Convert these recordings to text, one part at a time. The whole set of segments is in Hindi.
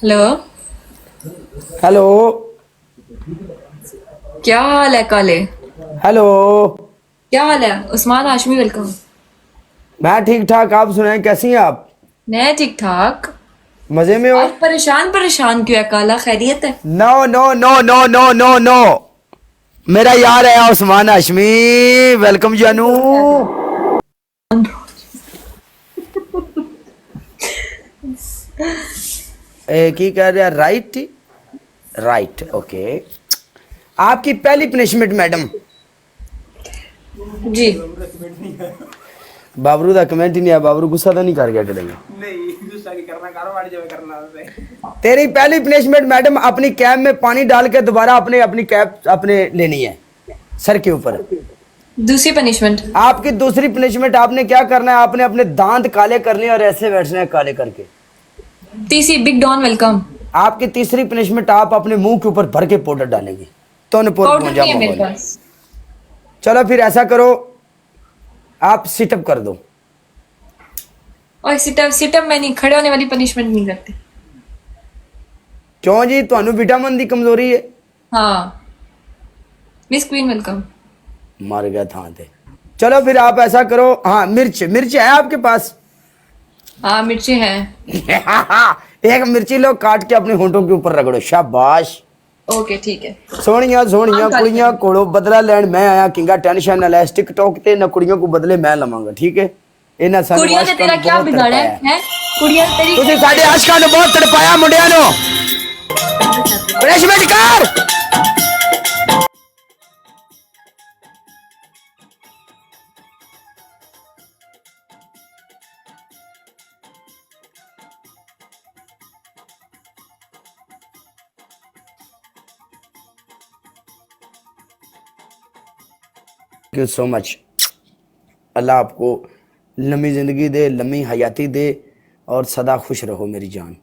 हेलो। हेलो। क्या हाल है काले? हेलो। क्या हाल है उस्मान हाशमी? वेलकम। मैं ठीक ठाक, आप सुनाएं कैसी हैं आप? मैं ठीक ठाक। मजे में हो? आज परेशान परेशान क्यों है काला? खैरियत है? No no no no no no no, मेरा यार है उस्मान हाशमी। वेलकम जानू। की कह रहे हैं? Right right, okay. आपकी पहली पनिशमेंट मैडम। जी। बाबरू का कमेंट ही नहीं आया। बाबरू गुस्सा तो नहीं कर गया करेंगे? नहीं गुस्सा नहीं करना, कारोबार जो करना है। तेरी पहली पनिशमेंट मैडम, अपनी कैब में पानी डाल के दोबारा अपने अपनी कैब अपने लेनी है सर के ऊपर। दूसरी पनिशमेंट। आपकी दूसरी पनिशमेंट, आपने क्या करना है? आपने अपने दांत काले करने और ऐसे बैठना है काले करके। तीसरी बिग डॉन वेलकम। आपकी तीसरी पनिशमेंट, आप अपने मुंह के ऊपर भर के पाउडर डालेंगे तो नपुर पाउडर पहुंचा नहीं है मेरे माहौल। पास। चलो फिर ऐसा करो, आप सिटअप कर दो। और सिटअप सिटअप मैं नहीं, खड़े होने वाली पनिशमेंट नहीं करती। क्यों जी, ਤੁਹਾਨੂੰ विटामिन दी कमजोरी है? हाँ। Miss queen welcome. मर गया था थे। चलो फिर आप ऐसा करो, हाँ मिर्च मिर्च है आपके पास? हाँ मिर्ची है। एक मिर्ची लो, काट के अपने होंठों के ऊपर रगड़ो। शाबाश। ओके ठीक है। सोहणियां सोहणियां हम काले कुड़ियां करेंगे। कोलों बदला लैन मैं आया किंगा। टेंशन ना ले, टिकटॉक ते ना कुड़ियों को बदले मैं लवांगा, ठीक है? इन्हां सानू कुड़ियों ने आशिकां तेरा नूं क्या बहुत बिगाड़ा तड़पाया है। है? कुड़ियों ने तेरी ਤੁਸੀਂ क्या ਸਾਡੇ बिगाड़ा ਆਸ਼ਕਾਂ ਨੂੰ ਬਹੁਤ ਤੜਪਾਇਆ ਮੁੰਡਿਆਂ ਨੂੰ। ਪਨਿਸ਼ਮੈਂਟ ਕਰ। Thank you so much. अल्लाह आपको लंबी ज़िंदगी दे, लंबी हयाती दे और सदा खुश रहो मेरी जान।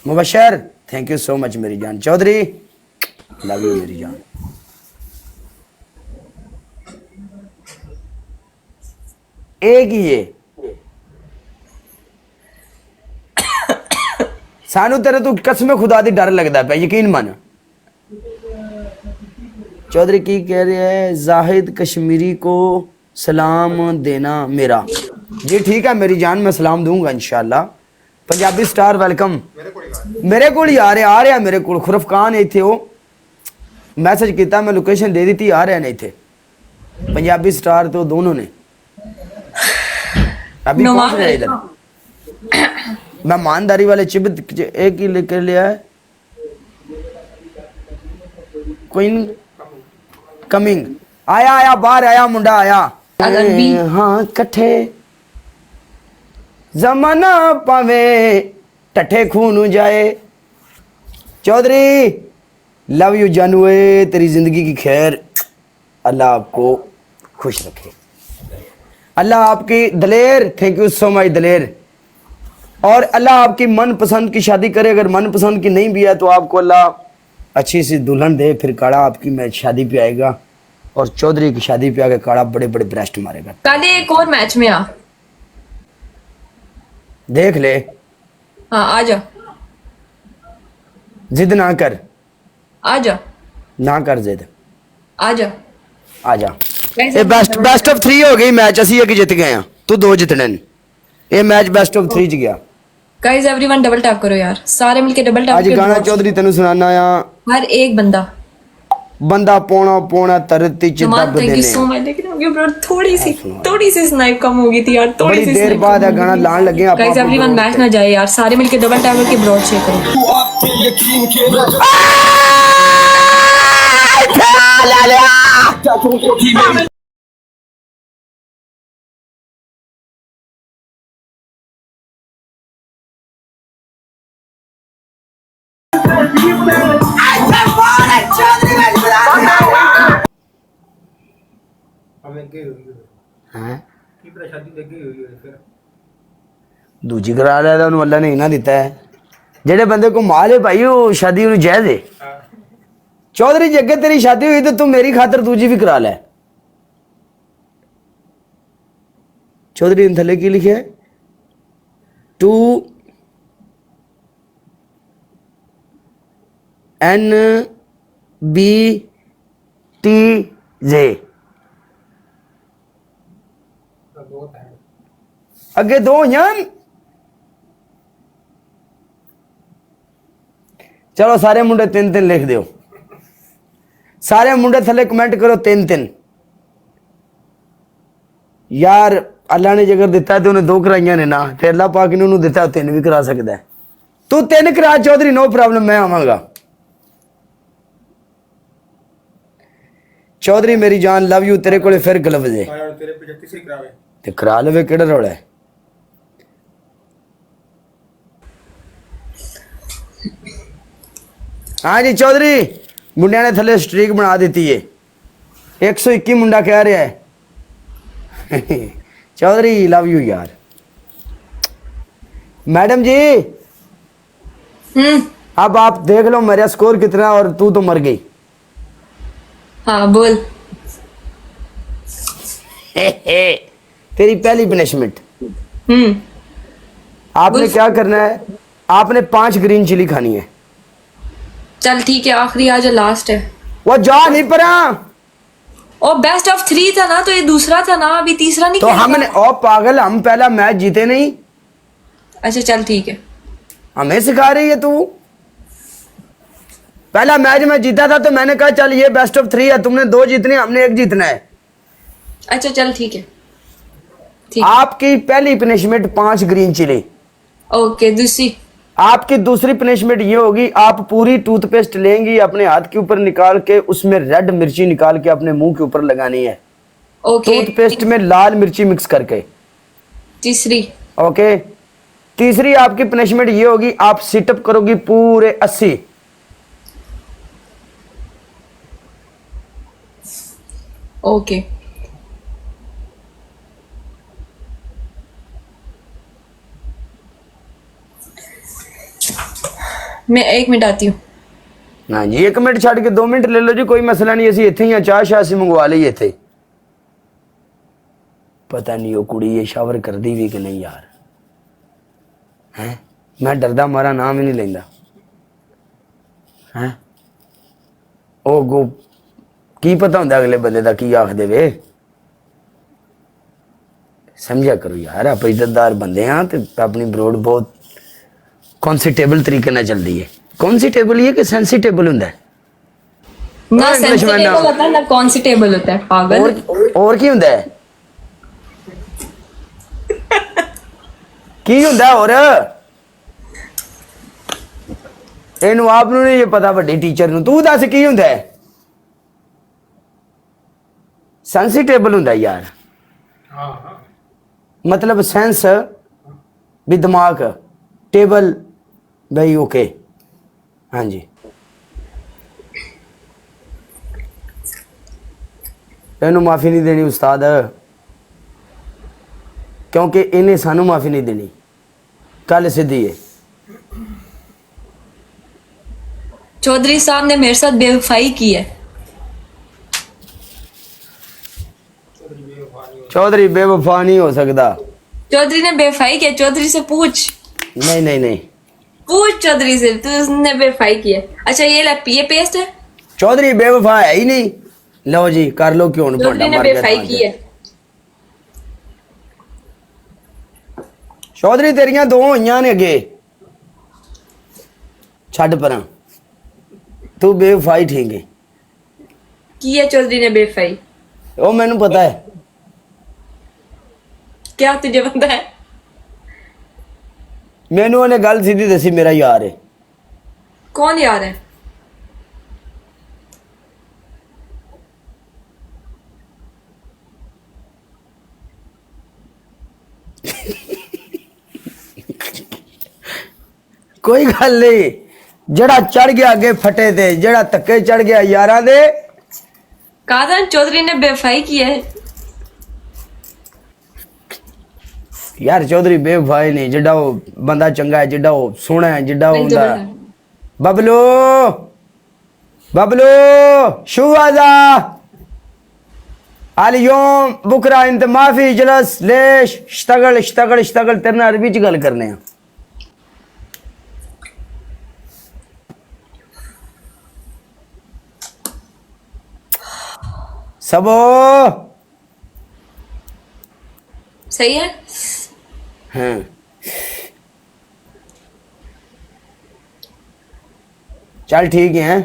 Mubashar, thank you so much मेरी जान। चौधरी, लव यू मेरी जान। एक ही है सानू, तेरे तू कसम खुदा दी डर लगता पे, यकीन मन। चौधरी की कह रहे हैं? जाहिद कश्मीरी को सलाम देना मेरा। जी ठीक है मेरी जान, मैं सलाम दूंगा इंशाल्लाह। Punjabi star welcome. मेरे को ही आ रहा मेरे को। खुरफकान इतने वो मैसेज किया, मैं लोकेशन दे दी थी, आ रहे हैं इतने पंजाबी स्टार तो दोनों ने अभी पहुंच रहे हैं इधर। मेहमानदारी वाले चिबत एक ही लेकर लिया है। Queen coming. आया आया बाहर आया मुंडा आया। अगर बी हाँ कट्ठे जमाना पावे टट्ठे खून जाए। चौधरी लव यू जानू, तेरी जिंदगी की खैर। अल्लाह आपको खुश रखे। अल्लाह आपकी दलेर, थैंक यू सो मच दलेर। और अल्लाह आपकी मन पसंद की शादी करे। अगर मन पसंद की नहीं भी है तो आपको अल्लाह अच्छी सी दुल्हन दे, फिर काड़ा आपकी मैं शादी पे आएगा और चौधरी की शादी पे आके काड़ा बड़े बड़े ब्रेस्ट मारेगा। काले एक और मैच में आ। देख ले, हाँ आ जा। जिद ना कर, आ जा। ना कर जिद, आ जा। आ जा। वैसे ये बेस्ट बेस्ट ऑफ 3 हो गई मैच, ਅਸੀਂ ਇੱਕ ਜਿੱਤ गए हैं, तू 2 जितने ने। ये मैच बेस्ट ऑफ 3 च गया। गाइस एवरीवन डबल टैप करो यार, सारे मिलके डबल टैप आज के गाना बहुत चौधरी तेन सुनाना आ। हर एक बंदा। बंदा पौना पौना धरती च नुमान दबदे थैंक यू ने। So much. लेकिन अभी ब्रो थोड़ी सी सुनो। थोड़ी सी स्नाइप कम हो गई थी यार, थोड़ी बड़ी सी देर स्नाइप बाद कम है हो गाना गई थी। लान लगे आप। गाइस एवरीवन मैच ना जाए यार, सारे मिलके डबल टैप करके ब्रॉड शेयर करो। हमें के हुई हैं की पर शादी लगी हुई है फिर दूजी करा लिया तो अल्लाह ने इना दिता है। जेडे बंदे को माल है भाई वो शादी उन्हें जायज है। हां चौधरी जी अगर तेरी शादी हुई तो तू मेरी खातर दूजी भी करा ले। चौधरी ने थले की लिखे है? टू NBTJ दो है अगे दो होइयां चलो सारे मुंडे 3-3 लिख दियो सारे मुंडे थले कमेंट करो 3-3 यार अल्लाह ने जगर दिता तो उन्हें 2 कराइया ने ना ते अल्लाह पाक ने उन्होंने दिता 3 भी करा सकता है तू 3 करा चौधरी नो प्रॉब्लम मैं आवांगा चौधरी मेरी जान लव यू तेरे कोले फिर गलव दे तेरे पीछे तीसरी करावे ते करा लवे केड़ा रौला है हाँ जी चौधरी मुंडिया ने थले स्ट्रीक बना दी है 121 मुंडा कह रहा है चौधरी लव यू यार मैडम जी अब आप देख लो मेरा स्कोर कितना और तू तो मर गई हाँ बोल। तेरी पहली पनिशमेंट आपने बोल। क्या करना है आपने 5 ग्रीन चिली खानी है चल ठीक है आखिरी आज लास्ट है। वो जा नहीं परा और बेस्ट ऑफ 3 था ना तो ये दूसरा था ना अभी तीसरा नहीं तो खेला। हमने ओ पागल हम पहला मैच जीते नहीं अच्छा चल ठीक है। हमें सिखा रही है तू पहला मैच में जीता था तो मैंने कहा चल ये बेस्ट ऑफ 3 है तुमने 2 जीतने हमने 1 जीतना है अच्छा चल ठीक है ठीक। आपकी पहली पनिशमेंट 5 ग्रीन चिली ओके दूसरी आपकी दूसरी पनिशमेंट ये होगी आप पूरी टूथपेस्ट लेंगी अपने हाथ के ऊपर निकाल के उसमें रेड मिर्ची निकाल के अपने मुंह के ऊपर लगानी है ओके। टूथपेस्ट में लाल मिर्ची मिक्स करके तीसरी ओके तीसरी आपकी पनिशमेंट ये होगी आप सिटअप करोगी पूरे 80 ओके मैं 1 मिनट आती हूँ। हाँ जी 1 मिनट छड़ के 2 मिनट ले लो जी कोई मसला नहीं असी इत्थे ही चाह शाह असी मंगवा ली इत्थे पता नहीं वो कुड़ी ये शावर कर दी भी कि नहीं यार हैं मैं डरदा मारा नाम ही नहीं लेंदा हैं ओ गो की पता होंदा अगले बंदे दा की आख देवे समझा करो यार आप इज्जतदार बंदे हाँ ते अपनी ब्रोड बहुत कॉन्सिटेबल तरीके ना चलती है कॉन्सिटेबल ये कि सेंसिटेबल होता है ना हाँ, इंग्लिश में सेंसिटेबल ना- होता है ना कॉन्सिटेबल होता है पागल। और की होता है की होता है और ਇਹਨੂੰ ਆਪ ਨੂੰ ਨਹੀਂ ਪਤਾ ਵੱਡੀ ਟੀਚਰ ਨੂੰ ਤੂੰ ਦੱਸ ਕੀ ਹੁੰਦਾ ਹੈ ਸੈਂਸਿਟੇਬਲ ਹੁੰਦਾ ਯਾਰ हाँ हाँ मतलब सेंस भी दिमाग टेबल भाई ओके हाँ जी ਇਹਨੂੰ ਮਾਫੀ ਨਹੀਂ ਦੇਣੀ ਉਸਤਾਦ क्योंकि ਇਹਨੇ ਸਾਨੂੰ ਮਾਫੀ ਨਹੀਂ ਦੇਣੀ ਕੱਲ ਸਿੱਧੀ ਹੈ चौधरी साहब ने मेरे साथ बेवफाई की है। चौधरी बेवफा नहीं हो सकता चौधरी ने बेवफाई की है। चौधरी से पूछ नहीं नहीं नहीं चौधरी से तू उसने बेवफाई की है। अच्छा ये पेस्ट है। चौधरी बेवफा है ही नहीं लो जी कर लो क्यों चौधरी ने बेवफाई की है। चौधरी तेरियां 2 होइयां ने अगे छड़ परा तू बेवफाई ठीक है की है चौधरी ने बेवफाई। वो मैनू पता है क्या तुझे पता है। मैनू उन्हें गल सीधी दसी मेरा यार है कौन यार है। कोई गल नहीं जड़ा चढ़ गया अगे फटे थे जड़ा धक्के चढ़ गया यारा दे कहा था चौधरी ने बेवफाई की है। यार चौधरी बेवफाई नहीं जिड्डा वो बंदा चंगा है जिड्डा वो सोहना है जिड्डा वो नहीं तो हुंदा बेटा। बबलू बबलू शुवाजा अलयोम बुकरा इंत माफी इजलस लेश श्तगल श्तगल श्तगल तेरे नाल अरबी च गल करने सबो सही है। हाँ चल ठीक है।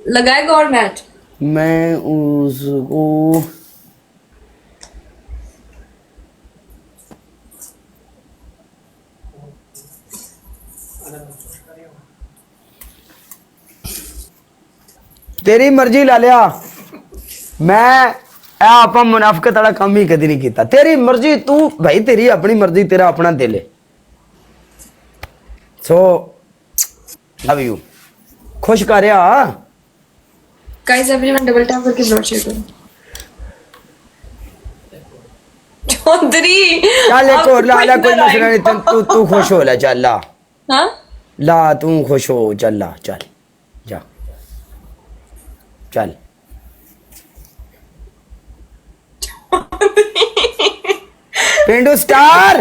लगाएगा और मैच। मैं उसको तेरी मर्जी ला लिया। मैं ਆਪਾਂ ਮੁਨਾਫਕਤ ਵਾਲਾ ਕੰਮ ਹੀ ਕਦੀ ਨਹੀਂ ਕੀਤਾ। ਤੇਰੀ ਮਰਜ਼ੀ ਤੂੰ ਭਾਈ, ਤੇਰੀ ਆਪਣੀ ਮਰਜ਼ੀ, ਤੇਰਾ ਆਪਣਾ ਦਿਲ ਹੈ। ਸੋ ਲਵ ਯੂ। खुश कर रहा। गाइस एवरीवन डबल टैप करके ब्लॉग शेयर करो। चौधरी चल एक और ला ला, कोई मसला नहीं। तू खुश हो ला, चल ला। हाँ ला तू खुश हो, चल ला, चल जा चल। पेंडू स्टार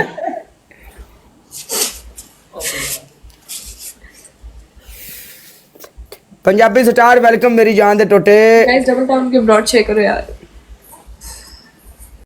पंजाबी स्टार वेलकम मेरी जान दे टोटे। गाइस डबल टैप करके ब्लॉग शेयर करो यार।